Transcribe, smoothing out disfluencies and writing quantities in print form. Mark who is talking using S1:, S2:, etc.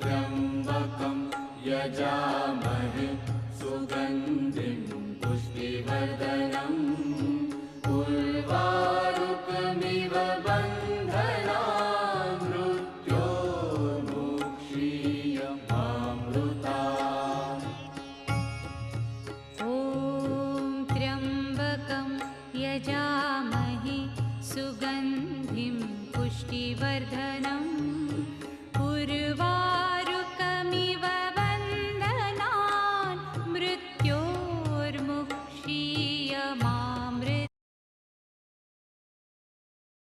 S1: त्र्यम्बकं यजामहे सुगन्धिं पुष्टिवर्धनम् उर्वारुकमिव बन्धनान् मृत्योर्मुक्षीयमामृतात्।
S2: ॐ त्र्यम्बकं यजामहे सुगन्धिं पुष्टिवर्धनम् उर्वारुकमिव